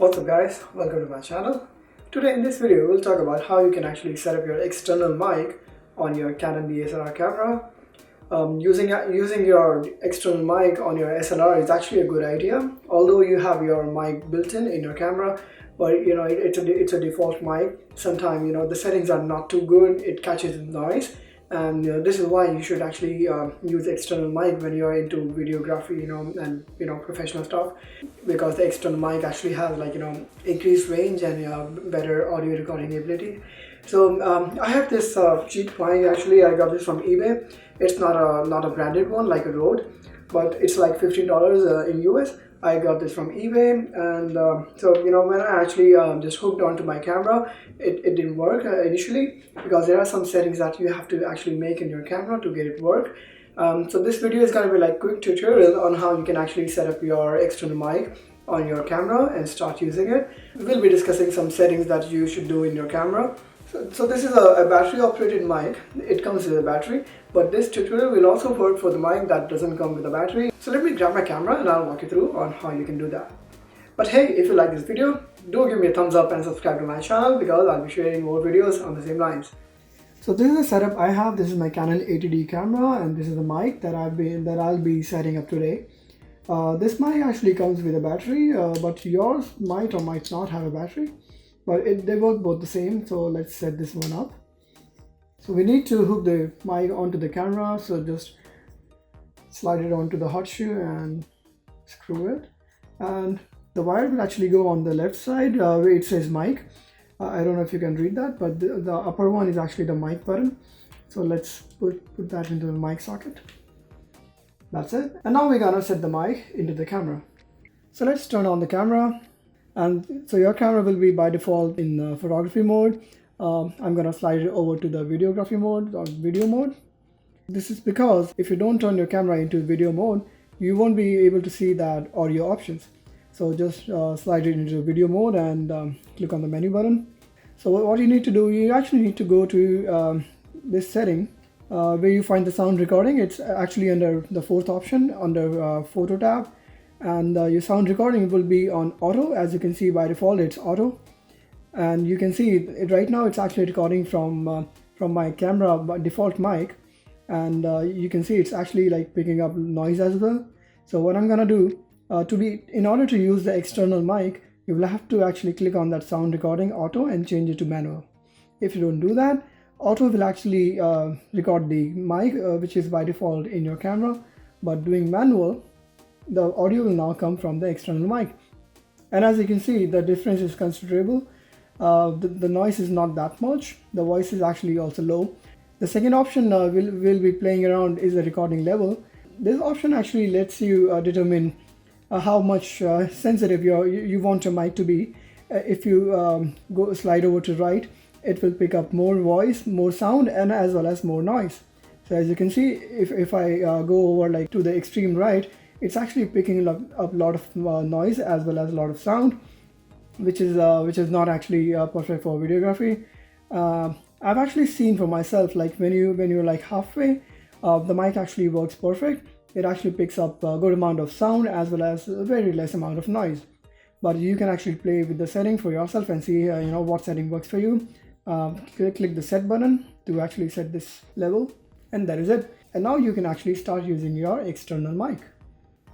What's up guys, welcome to my channel. Today in this video we'll talk about how you can actually set up your external mic on your Canon DSLR camera. Using your external mic on your SLR is actually a good idea, although you have your mic built in your camera, but it's a default mic. Sometimes the settings are not too good, it catches noise, and this is why you should actually use external mic when you're into videography and professional stuff, because the external mic actually has increased range and better audio recording ability. So I have this cheap mic. Actually I got this from eBay. It's not a branded one like a Rode, but it's like $15 in US. I got this from eBay, and so when I actually just hooked onto my camera, it didn't work initially, because there are some settings that you have to actually make in your camera to get it work. So this video is going to be like quick tutorial on how you can actually set up your external mic on your camera and start using it. We'll be discussing some settings that you should do in your camera. So this is a battery operated mic. It comes with a battery, but this tutorial will also work for the mic that doesn't come with a battery. So let me grab my camera and I'll walk you through on how you can do that. But hey, if you like this video, do give me a thumbs up and subscribe to my channel, because I'll be sharing more videos on the same lines. So this is the setup I have. This is my Canon 80D camera, and this is the mic that I'll be setting up today. This mic actually comes with a battery, but yours might or might not have a battery. But they work both the same, so let's set this one up. So we need to hook the mic onto the camera, so just slide it onto the hot shoe and screw it. And the wire will actually go on the left side where it says mic. I don't know if you can read that, but the upper one is actually the mic button. So let's put that into the mic socket. That's it. And now we're gonna set the mic into the camera. So let's turn on the camera. And so your camera will be by default in photography mode. I'm gonna slide it over to the videography mode or video mode. This is because if you don't turn your camera into video mode, you won't be able to see that audio options. So just slide it into video mode and click on the menu button. So what you need to do, you actually need to go to this setting where you find the sound recording. It's actually under the fourth option under photo tab. And your sound recording will be on auto. As you can see, by default it's auto, and you can see it right now. It's actually recording from my camera by default mic, and you can see it's actually like picking up noise as well. So what I'm gonna do in order to use the external mic, you will have to actually click on that sound recording auto and change it to manual. If you don't do that, auto will actually record the mic which is by default in your camera, but doing manual, the audio will now come from the external mic. And as you can see, the difference is considerable. The noise is not that much. The voice is actually also low. The second option we'll be playing around is the recording level. This option actually lets you determine how much sensitive you want your mic to be. If you slide over to right, it will pick up more voice, more sound, and as well as more noise. So as you can see, if I go over like to the extreme right, it's actually picking up a lot of noise as well as a lot of sound, which is not actually perfect for videography. I've actually seen for myself, like when you're like halfway, the mic actually works perfect. It actually picks up a good amount of sound as well as a very less amount of noise. But you can actually play with the setting for yourself and see what setting works for you. Click the set button to actually set this level, and that is it. And now you can actually start using your external mic.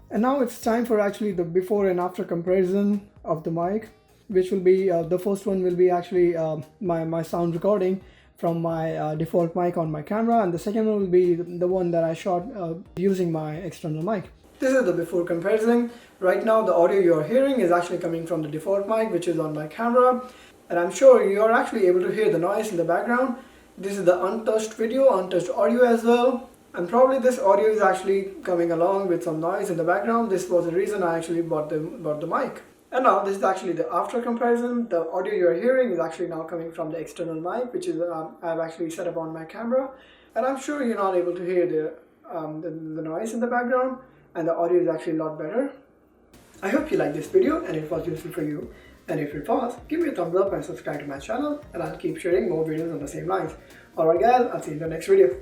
And now it's time for actually the before and after comparison of the mic, which will be the first one will be actually my sound recording from my default mic on my camera, and the second one will be the one that I shot using my external mic. This is the before comparison. Right now the audio you're hearing is actually coming from the default mic, which is on my camera, and I'm sure you're actually able to hear the noise in the background. This is the untouched video, untouched audio as well. And probably this audio is actually coming along with some noise in the background. This was the reason I actually bought the mic. And now this is actually the after comparison. The audio you're hearing is actually now coming from the external mic, which is I've actually set up on my camera. And I'm sure you're not able to hear the noise in the background, and the audio is actually a lot better. I hope you liked this video and it was useful for you. And if it was, give me a thumbs up and subscribe to my channel, and I'll keep sharing more videos on the same lines. Alright guys, I'll see you in the next video.